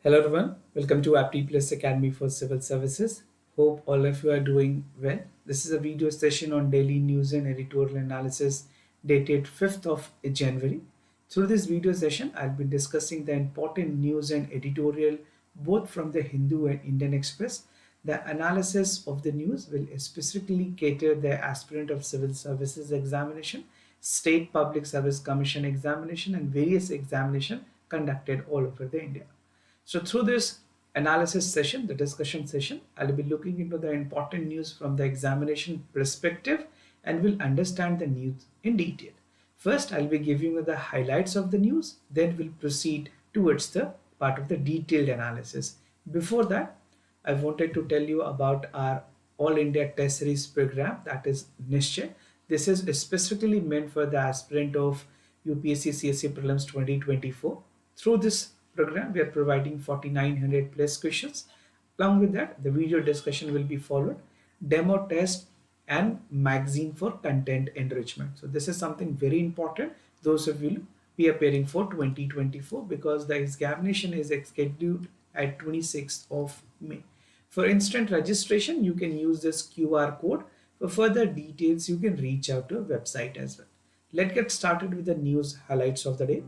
Hello everyone, welcome to Apti Plus Academy for Civil Services. Hope all of you are doing well. This is a video session on daily news and editorial analysis dated 5th of January. Through this video session, I'll be discussing the important news and editorial both from the Hindu and Indian Express. The analysis of the news will specifically cater the aspirant of civil services examination, state public service commission examination and various examination conducted all over the India. So through this analysis session, the discussion session, I'll be looking into the important news from the examination perspective and will understand the news in detail. First, I'll be giving you the highlights of the news, then we'll proceed towards the part of the detailed analysis. Before that, I wanted to tell you about our All India Test Series program, that is Nishchay. This is specifically meant for the aspirant of UPSC CSE Prelims 2024. Through this program, we are providing 4900 plus questions. Along with that, the video discussion will be followed, demo test and magazine for content enrichment. So this is something very important. Those of you be appearing for 2024 because the examination is scheduled at 26th of May. For instant registration, you can use this QR code. For further details, you can reach out to our website as well. Let's get started with the news highlights of the day.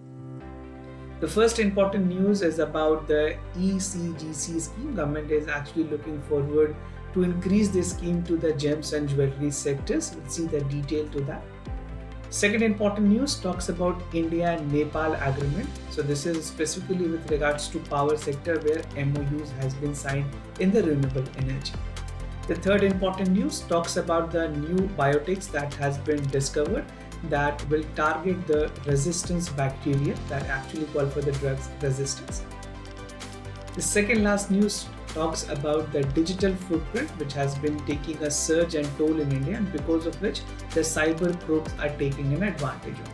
The first important news is about the ECGC scheme. Government is actually looking forward to increase this scheme to the gems and jewelry sectors. We'll see the detail to that. Second important news talks about India and Nepal agreement. So this is specifically with regards to power sector where MOUs has been signed in the renewable energy. The third important news talks about the new biotics that has been discovered that will target the resistance bacteria that actually call for the drugs resistance. The second last news talks about the digital footprint which has been taking a surge and toll in India and because of which the cyber probes are taking an advantage of.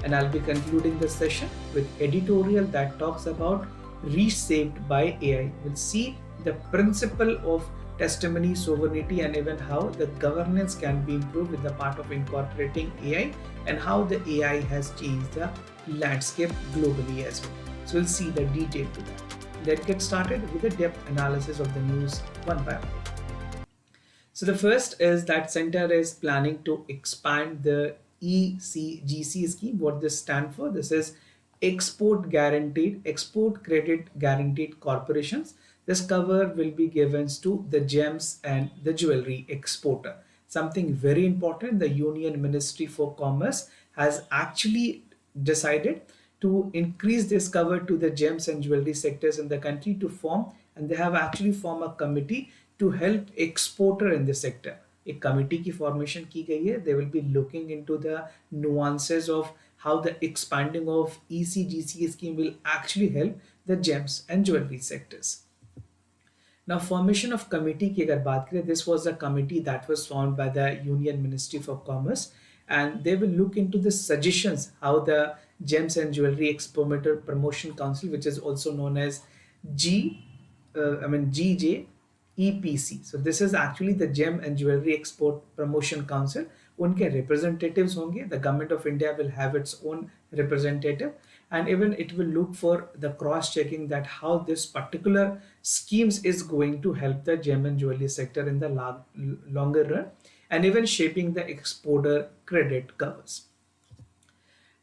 And I'll be concluding the session with editorial that talks about reshaped by AI. We'll see the principle of testimony, sovereignty, and even how the governance can be improved with the part of incorporating AI and how the AI has changed the landscape globally as well. So we'll see the detail to that. Let's get started with the depth analysis of the news one by one. So the first is that center is planning to expand the ECGC scheme. What this stands for? This is export credit guaranteed corporations. This cover will be given to the gems and the jewelry exporter. Something very important, the Union Ministry for Commerce has actually decided to increase this cover to the gems and jewelry sectors in the country to form, and they have actually formed a committee to help exporter in the sector. एक committee की formation की गई है. They will be looking into the nuances of how the expanding of ECGC scheme will actually help the gems and jewelry sectors. Now, formation of committee की अगर बात करें, this was a committee that was formed by the Union Ministry for Commerce, and they will look into the suggestions how the Gems and Jewelry Exporter Promotion Council, which is also known as GJEPC. So this is actually the Gem and Jewelry Export Promotion Council. उनके representatives होंगे. The government of India will have its own representative, and even it will look for the cross checking that how this particular schemes is going to help the gem and jewelry sector in the longer run, and even shaping the exporter credit covers.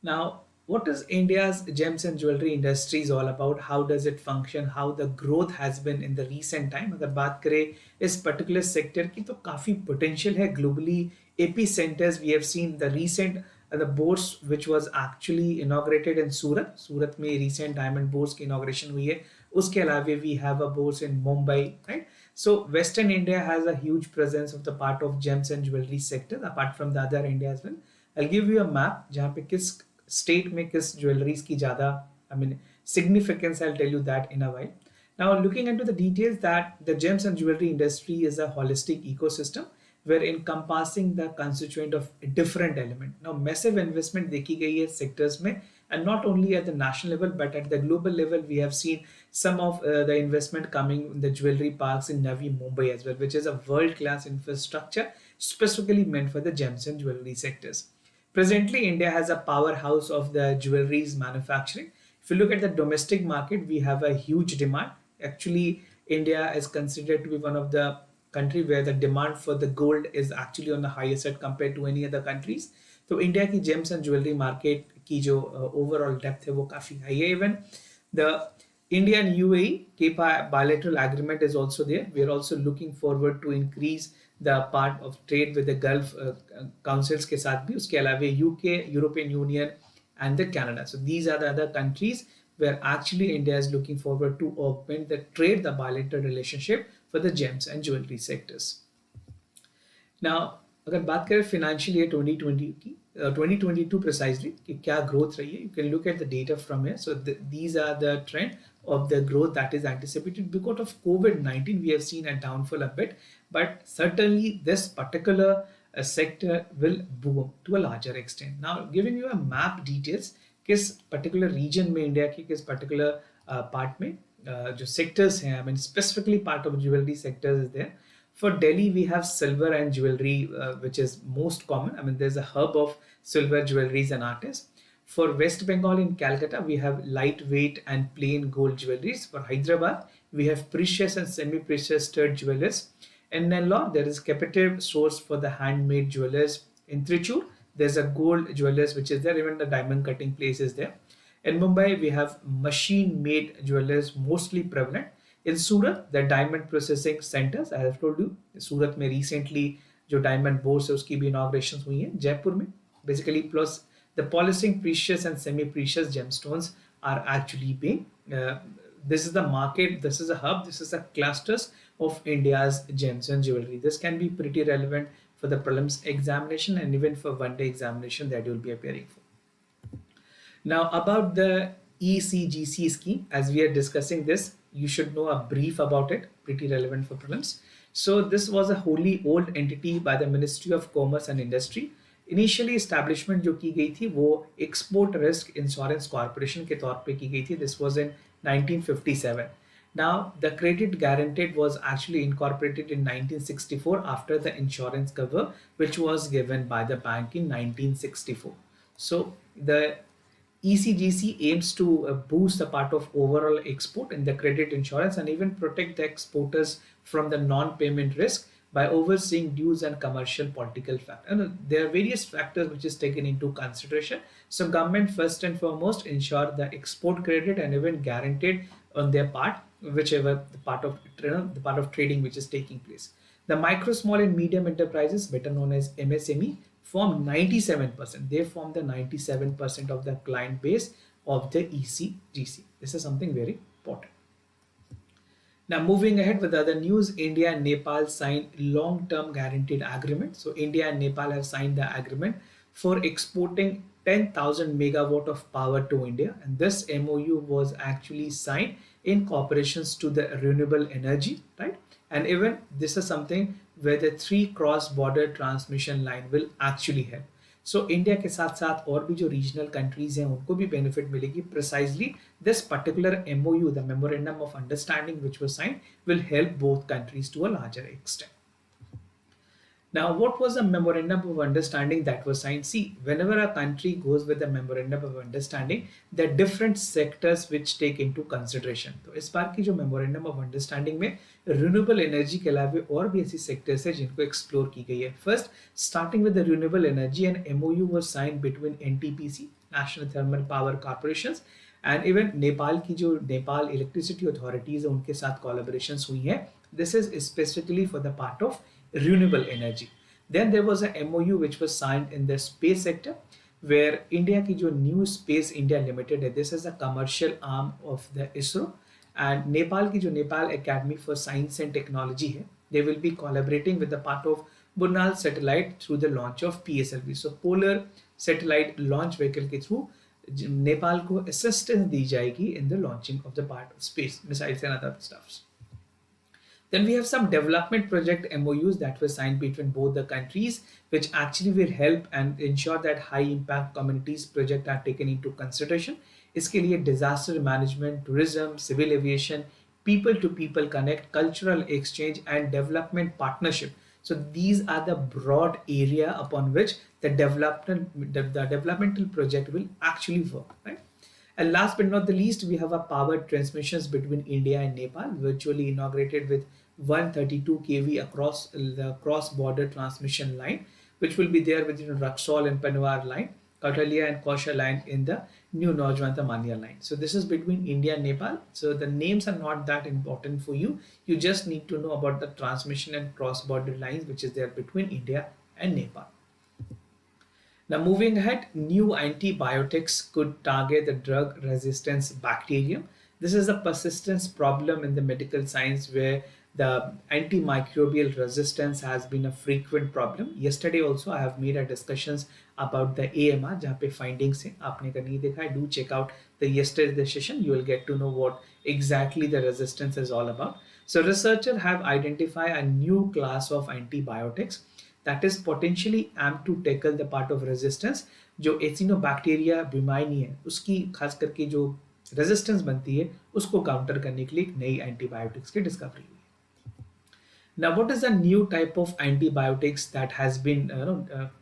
Now, what is India's gems and jewelry industry is all about? How does it function? How the growth has been in the recent time? अगर बात करें इस particular sector की तो काफी potential है globally. Epicenters we have seen the recent the bourse which was actually inaugurated in Surat. सूरत में recent diamond bourse की inauguration हुई है. उसके अलावा we have a bourse in Mumbai, right? So Western India has a huge presence of the part of gems and jewelry sector apart from the other India as well. I'll give you a map जहाँ पे किस state में किस jewelries की ज़्यादा significance. I'll tell you that in a while. Now looking into the details that the gems and jewelry industry is a holistic ecosystem where encompassing the constituent of different element. Now massive investment देखी गई है sectors में, and not only at the national level but at the global level we have seen some of the investment coming in the jewelry parks in Navi Mumbai as well, which is a world-class infrastructure specifically meant for the gems and jewelry sectors. Presently, India has a powerhouse of the jewelries manufacturing. If you look at the domestic market, we have a huge demand. Actually, India is considered to be one of the country where the demand for the gold is actually on the higher side compared to any other countries. तो India की James and jewellery market की जो overall depth है वो काफ़ी high है. Even the India and UAE keep a bilateral agreement is also there. We are also looking forward to increase the part of trade with the Gulf councils के साथ भी. उसके अलावा UK, European Union and the Canada. So these are the other countries where actually India is looking forward to augment the trade, the bilateral relationship for the gems and jewelry sectors. Now, अगर बात करें financial year 2020 की 2022 precisely कि क्या growth रही है, you can look at the data from here. So these are the trend of the growth that is anticipated. Because of COVID-19, we have seen a downfall a bit, but certainly this particular sector will boom to a larger extent. Now, giving you a map details, किस particular region में India की किस particular part में जो sectors हैं, I mean specifically part of jewelry sectors is there. For Delhi, we have silver and jewelry, which is most common. I mean, there's a hub of silver jewelries and artists. For West Bengal in Calcutta, we have lightweight and plain gold jewelries. For Hyderabad, we have precious and semi-precious stud jewelers. In Nellore, there is captive source for the handmade jewelers. In Trichur, there's a gold jewelers which is there. Even the diamond cutting place is there. In Mumbai, we have machine-made jewelers mostly prevalent. In Surat, the diamond processing centers, I have told you, सूरत में recently जो diamond boards है उसकी भी inaugurations हुई हैं. जयपुर में basically plus the polishing precious and semi-precious gemstones are actually being this is the market, this is a hub, this is a clusters of India's gems and jewelry. This can be pretty relevant for the prelims examination and even for one-day examination that you will be appearing for. Now about the ECGC scheme, as we are discussing this, you should know a brief about it, pretty relevant for prelims. So this was a wholly owned entity by the Ministry of Commerce and Industry. Initially establishment जो की गई थी वो Export Risk Insurance Corporation के तौर पे की गई थी. This was in 1957. Now the credit guaranteed was actually incorporated in 1964 after the insurance cover which was given by the bank in 1964. So the ECGC aims to boost the part of overall export in the credit insurance and even protect the exporters from the non-payment risk by overseeing dues and commercial political factors. There are various factors which is taken into consideration. So government first and foremost ensure the export credit and even guaranteed on their part, whichever the part of trading which is taking place. The micro, small and medium enterprises, better known as MSME, form 97%. They form the 97% of the client base of the ECGC. This is something very important. Now moving ahead with other news, India and Nepal signed long-term guaranteed agreement. So India and Nepal have signed the agreement for exporting 10,000 megawatt of power to India, and this MOU was actually signed in cooperations to the renewable energy, right? And even this is something where the 3 cross-border transmission line will actually help. So India के साथ साथ और भी जो regional countries हैं उनको भी benefit मिलेगी. Precisely this particular MOU, the Memorandum of Understanding which was signed, will help both countries to a larger extent. Now, what was the Memorandum of Understanding that was signed? See, whenever a country goes with the Memorandum of Understanding, there are different sectors which take into consideration. तो इस बार की जो Memorandum of Understanding में renewable energy के अलावे और भी ऐसी sectors हैं जिनको explore की गई है. First, starting with the renewable energy, an MOU was signed between NTPC, National Thermal Power Corporations, and even Nepal की जो नेपाल इलेक्ट्रिसिटी अथॉरिटीज है उनके साथ collaborations हुई हैं. This is specifically for the part of renewable energy. Then there was a MOU which was signed in the space sector where India की जो New Space India Limited है, this is a commercial arm of the ISRO, and Nepal की जो Nepal Academy for Science and Technology है, they will be collaborating with the part of Burnal satellite through the launch of PSLV. So Polar Satellite Launch Vehicle के through Nepal को assistance दी जाएगी in the launching of the part of space missiles and other stuffs. Then we have some development project MOUs that were signed between both the countries, which actually will help and ensure that high impact communities projects are taken into consideration. इसके लिए disaster management, tourism, civil aviation, people to people connect, cultural exchange and development partnership. So these are the broad area upon which the developmental project will actually work, right? And last but not the least, we have a powered transmissions between India and Nepal, virtually inaugurated with 132 kV across the cross-border transmission line, which will be there within Raxol and Panwar line, Kautalia and Kausha line in the new Naujwanta Mania line. So this is between India and Nepal. So the names are not that important for you. You just need to know about the transmission and cross-border lines, which is there between India and Nepal. Now, moving ahead, new antibiotics could target the drug resistance bacterium. This is a persistence problem in the medical science where the antimicrobial resistance has been a frequent problem. Yesterday also I have made a discussions about the AMR जहाँ पे findings हैं आपने अगर नहीं देखा है do check out the yesterday's session. You will get to know what exactly the resistance is all about. So researchers have identified a new class of antibiotics that is potentially amped to tackle the part of resistance जो एसिनोबैक्टीरिया बीमारी है उसकी खास करके जो resistance बनती है उसको काउंटर करने के लिए एक नई एंटीबायोटिक्स की डिस्कवरी हुई. Now, what is a new type of antibiotics that has been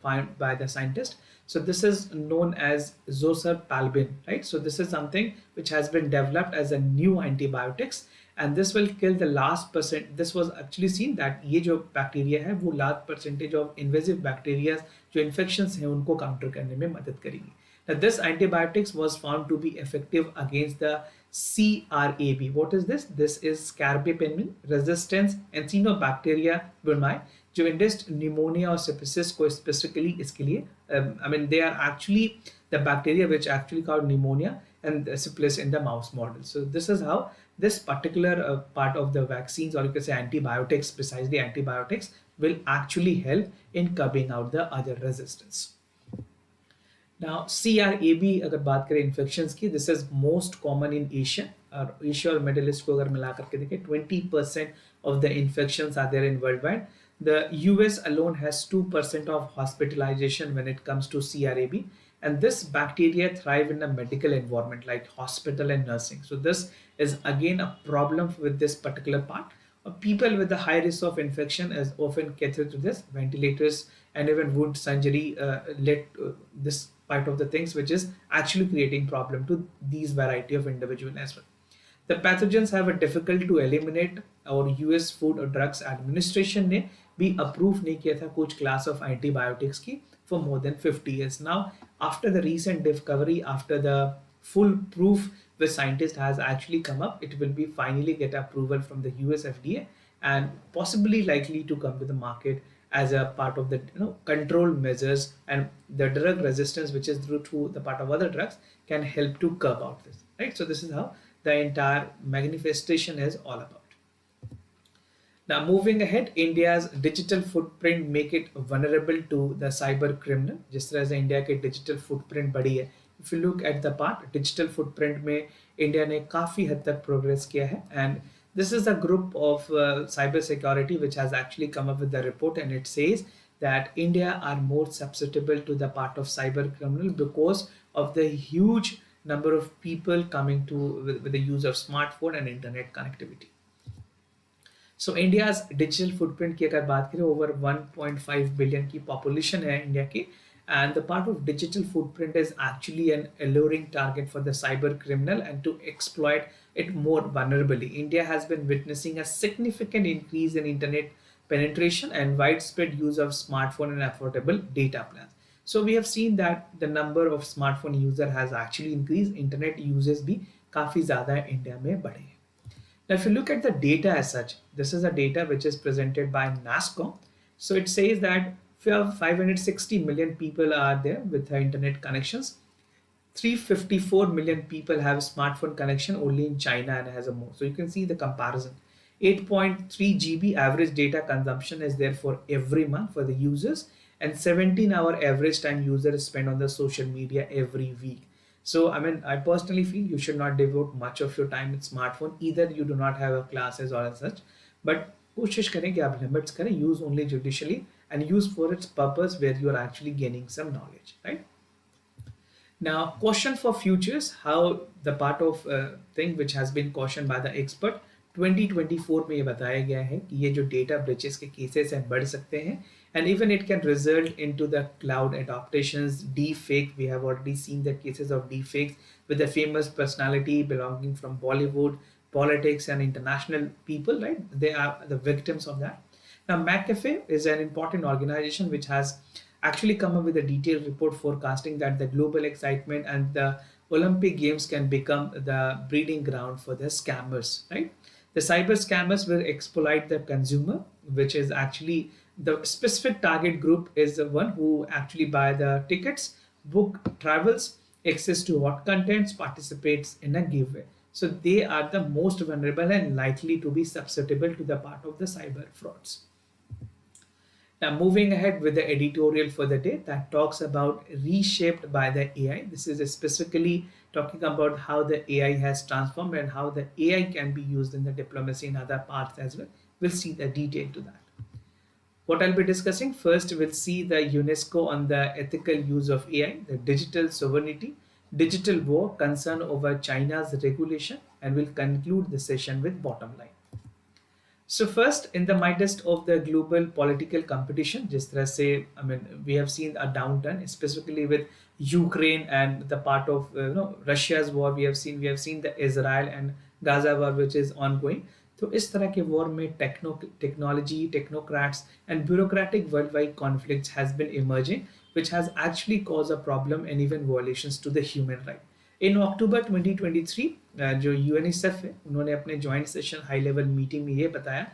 found by the scientist? So this is known as zoserpalbin, right? So this is something which has been developed as a new antibiotics, and this will kill the last percent. This was actually seen that ये जो bacteria है वो large percentage of invasive bacteria जो infections हैं उनको counter करने में मदद करेगी. Now, this antibiotics was found to be effective against the CRAB. What is this? This is scarbapenem resistance Encinobacteria burmai जो इंडस्ट pneumonia और sepsis को specifically इसके लिए I mean they are actually the bacteria which actually cause pneumonia and syphilis in the mouse model. So this is how this particular part of the vaccines or you can say antibiotics, precisely antibiotics, will actually help in curbing out the other resistance. Now, CRAB अगर बात करें infections की, this is most common in Asia और Asia और middle east को अगर मिला करके देखें 20% of the infections are there in worldwide. The US alone has 2% of hospitalization when it comes to CRAB, and this bacteria thrive in a medical environment like hospital and nursing. So this is again a problem with this particular part. People with a high risk of infection is often catered to this ventilators and even wound surgery led this part of the things which is actually creating problem to these variety of individual as well. The pathogens have a difficult to eliminate और US Food और Drugs Administration ने भी approve नहीं किया था कुछ class of antibiotics की for more than 50 years. Now, after the recent discovery, after the full proof the scientist has actually come up, it will be finally get approval from the US FDA and possibly likely to come to the market as a part of the control measures, and the drug resistance which is through the part of other drugs can help to curb out this, right? So this is how the entire manifestation is all about. Now, moving ahead, India's digital footprint make it vulnerable to the cyber criminal. जिस तरह से India के digital footprint बढ़ी है, if you look at the part digital footprint में India ने काफी हद तक progress किया है, and this is a group of cyber security which has actually come up with the report, and it says that India are more susceptible to the part of cyber criminal because of the huge number of people coming to with the use of smartphone and internet connectivity. So India's digital footprint की अगर बात करें over 1.5 billion की population है India की, and the part of digital footprint is actually an alluring target for the cyber criminal and to exploit it more vulnerably. India has been witnessing a significant increase in internet penetration and widespread use of smartphone and affordable data plans. So we have seen that the number of smartphone user has actually increased. Internet uses भी काफी ज़्यादा India में बढ़े. Now, if you look at the data as such, this is a data which is presented by NASCOM. So it says that 560 million people are there with the internet connections. 354 million people have smartphone connection only in China and has a more. So you can see the comparison. 8.3 GB average data consumption is there for every month for the users, and 17-hour average time users spend on the social media every week. So I mean, I personally feel you should not devote much of your time with smartphone. Either you do not have a classes or as such, but कोशिश करें कि आप limits करें, use only judicially and use for its purpose where you are actually gaining some knowledge, right? Now, question for futures, how the part of thing which has been cautioned by the expert 2024 में ये बताया गया है कि ये जो data breaches के cases हैं बढ़ सकते हैं, and even it can result into the cloud adaptations, deep fake. We have already seen the cases of deep fakes with a famous personality belonging from Bollywood, politics, and international people, right? They are the victims of that. Now, McAfee is an important organization which has actually come up with a detailed report forecasting that the global excitement and the Olympic Games can become the breeding ground for the scammers, right? The cyber scammers will exploit the consumer, which is actually the specific target group is the one who actually buy the tickets, book travels, access to what contents, participates in a giveaway. So they are the most vulnerable and likely to be susceptible to the part of the cyber frauds. Now, moving ahead with the editorial for the day that talks about reshaped by the AI. This is specifically talking about how the AI has transformed and how the AI can be used in the diplomacy in other parts as well. We'll see the detail to that. What I'll be discussing first, we'll see the UNESCO on the ethical use of AI, the digital sovereignty, digital war, concern over China's regulation, and we'll conclude the session with bottom line. So first, in the midst of the global political competition, just as say, I mean, we have seen a downturn, specifically with Ukraine and the part of Russia's war. We have seen the Israel and Gaza war, which is ongoing. तो इस तरह के war में technology, technocrats and bureaucratic worldwide conflicts has been emerging, which has actually caused a problem and even violations to the human right. इन अक्टूबर 2023 जो यूएनएसएफ है उन्होंने अपने joint session high level meeting में ये बताया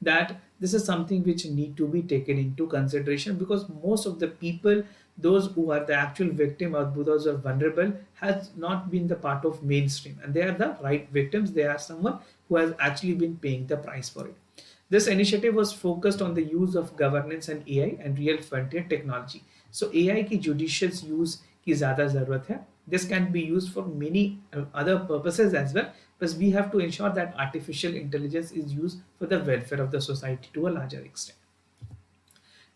that this is something which need to be taken into consideration because most of the people, those who are the actual victim or those who are vulnerable, has not been the part of mainstream, and they are the right victims. They are someone who has actually been paying the price for it. This initiative was focused on the use of governance and AI and real frontier technology. So AI की judicious use की ज़्यादा ज़रूरत है. This can be used for many other purposes as well, but we have to ensure that artificial intelligence is used for the welfare of the society to a larger extent.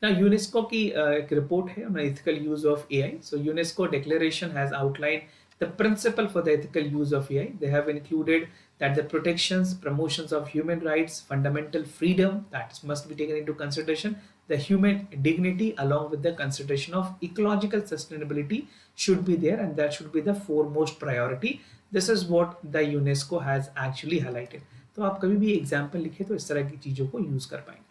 Now, UNESCO की एक report है on ethical use of AI. So UNESCO declaration has outlined the principle for the ethical use of AI. They have included that the protections, promotions of human rights, fundamental freedom that must be taken into consideration, the human dignity along with the consideration of ecological sustainability should be there, and that should be the foremost priority. This is what the UNESCO has actually highlighted. तो आप कभी भी example लिखे तो इस तरह की चीज़ों को यूज़ कर पाएंगे.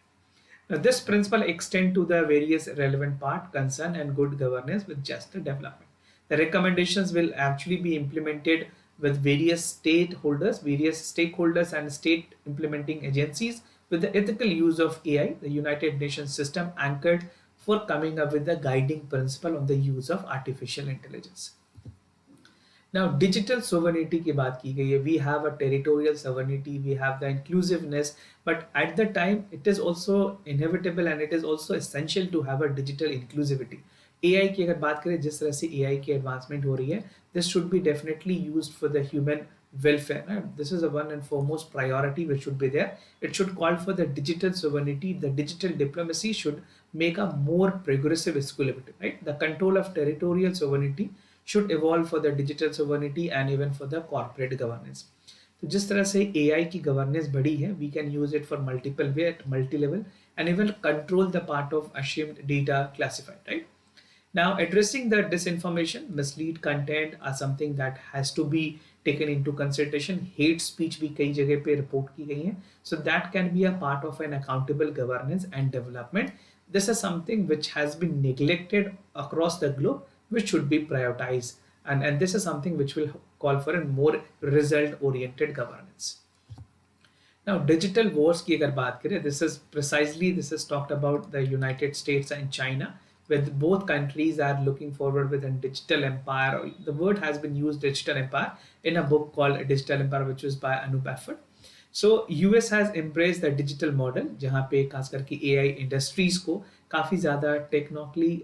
Now, this principle extend to the various relevant part, concern and good governance with just the development. The recommendations will actually be implemented with various stakeholders and state implementing agencies with the ethical use of AI, the United Nations system anchored for coming up with the guiding principle on the use of artificial intelligence. Now, digital sovereignty की बात की गई है. We have a territorial sovereignty, we have the inclusiveness, but at the time it is also inevitable and it is also essential to have a digital inclusivity. AI की अगर बात करें जिस तरह से AI की advancement हो रही है, this should be definitely used for the human welfare. Right? This is the one and foremost priority which should be there. It should call for the digital sovereignty. The digital diplomacy should make a more progressive equilibrium. Right? The control of territorial sovereignty should evolve for the digital sovereignty and even for the corporate governance. तो जिस तरह से AI की governance बढ़ी है, we can use it for multiple way at multi-level and even control the part of assumed data classified, right? Now, addressing the disinformation, mislead content are something that has to be taken into consideration. Hate speech भी कई जगह पे report की गई है. So that can be a part of an accountable governance and development. This is something which has been neglected across the globe, which should be prioritized. And this is something which will call for a more result-oriented governance. Now, digital wars की अगर बात करें, this is talked about the United States and China, where both countries are looking forward with a digital empire. The word has been used, digital empire, in a book called Digital Empire, which was by Anu Bafford. So US has embraced the digital model, जहाँ पे खास करके AI industries को काफ़ी ज़्यादा technically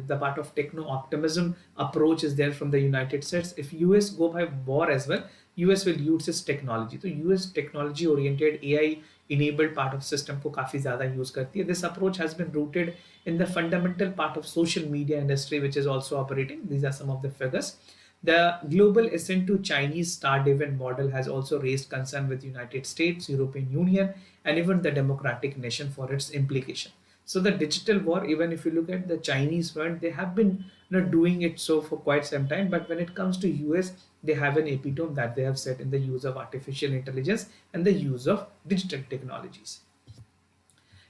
the part of techno optimism approach is there from the United States. If US go by war as well, US will use its technology. तो US technology oriented AI enabled part of system को काफ़ी ज़्यादा use करती है. This approach has been rooted in the fundamental part of social media industry which is also operating. These are some of the figures. The global ascent to Chinese star-driven model has also raised concern with United States, European Union, and even the democratic nation for its implication. So the digital war, even if you look at the Chinese front, they have been doing it so for quite some time. But when it comes to US, they have an epitome that they have set in the use of artificial intelligence and the use of digital technologies.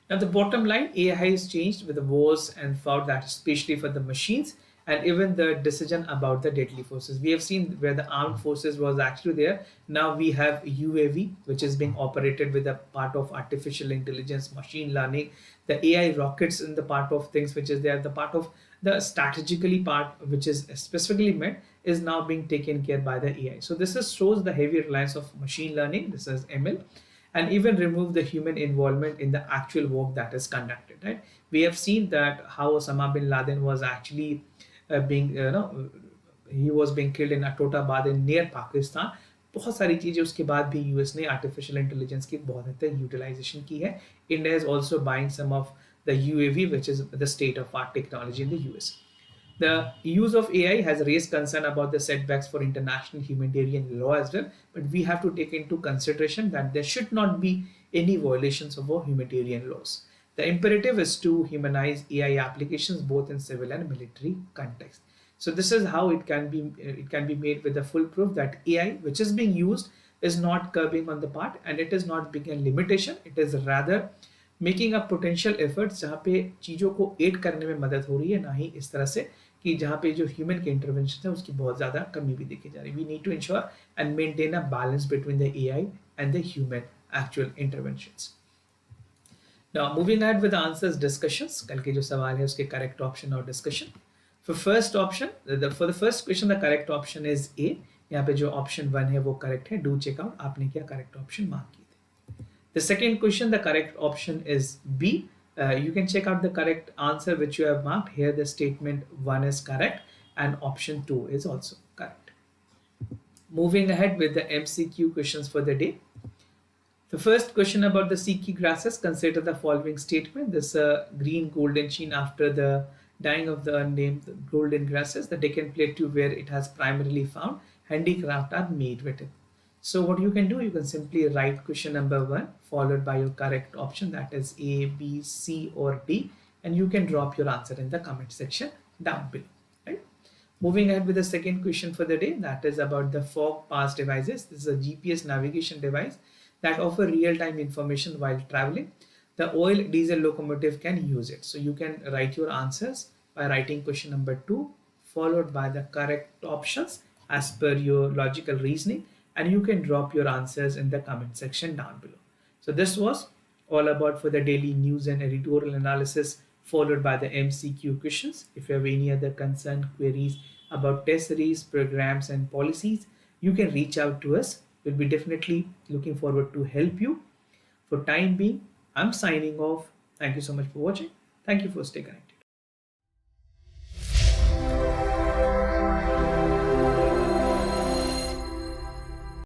Now, the bottom line, AI has changed with the wars and fought that, especially for the machines and even the decision about the deadly forces. We have seen where the armed forces was actually there. Now we have UAV, which is being operated with a part of artificial intelligence, machine learning, the AI rockets in the part of things which is there, the part of the strategically part which is specifically meant is now being taken care by the AI. So this is, shows the heavy reliance of machine learning. This is ML, and even remove the human involvement in the actual work that is conducted. Right? We have seen that how Osama bin Laden was actually being, he was being killed in Abbottabad in near Pakistan. बहुत सारी चीज़ें उसके बाद भी US ने artificial intelligence की बहुत हद तक यूटिलाइजेशन की है. India is also buying some of the UAV which is the state of art technology in the US. The use of AI has raised concern about the setbacks for international humanitarian law as well, but we have to take into consideration that there should not be any violations of our humanitarian laws. The imperative is to humanize AI applications both in civil and military context. So this is how it can be made with the full proof that AI which is being used is not curbing on the part, and it is not being a limitation. It is rather making a potential efforts जहाँ पे चीज़ों को add करने में मदद हो रही है, ना ही इस तरह से कि जहाँ पे जो ह्यूमन के इंटरवेंशन है उसकी बहुत ज़्यादा कमी भी देखी जा रही है. We need to ensure and maintain a balance between the AI and the human actual interventions. Now moving ahead with answers discussions. कल के जो सवाल है उसके करेक्ट ऑप्शन और discussion. For first option, for the first question the correct option is A. यहाँ पे जो ऑप्शन 1 है वो करेक्ट है. डू चेक आउट आपने क्या करेक्ट ऑप्शन मार्क किए. The second question, the correct option is B. You can check out the correct answer which you have marked. Here the statement 1 is correct and option 2 is also correct. Moving ahead with the MCQ questions for the day. The first question about the sea key grasses. Consider the following statement. This green golden sheen after the dying of the unnamed golden grasses. The Deccan Plateau where it has primarily found. Handicraft are made with it. So what you can do, you can simply write question number 1 followed by your correct option, that is A, B, C or D, and you can drop your answer in the comment section down below. Right? Moving ahead with the second question for the day, that is about the fog pass devices. This is a GPS navigation device that offer real-time information while traveling. The oil diesel locomotive can use it. So you can write your answers by writing question number 2 followed by the correct options as per your logical reasoning, and you can drop your answers in the comment section down below. So this was all about for the daily news and editorial analysis followed by the MCQ questions. If you have any other concern, queries about test series, programs and policies, you can reach out to us. We'll be definitely looking forward to help you. For time being, I'm signing off. Thank you so much for watching. Thank you for staying connected.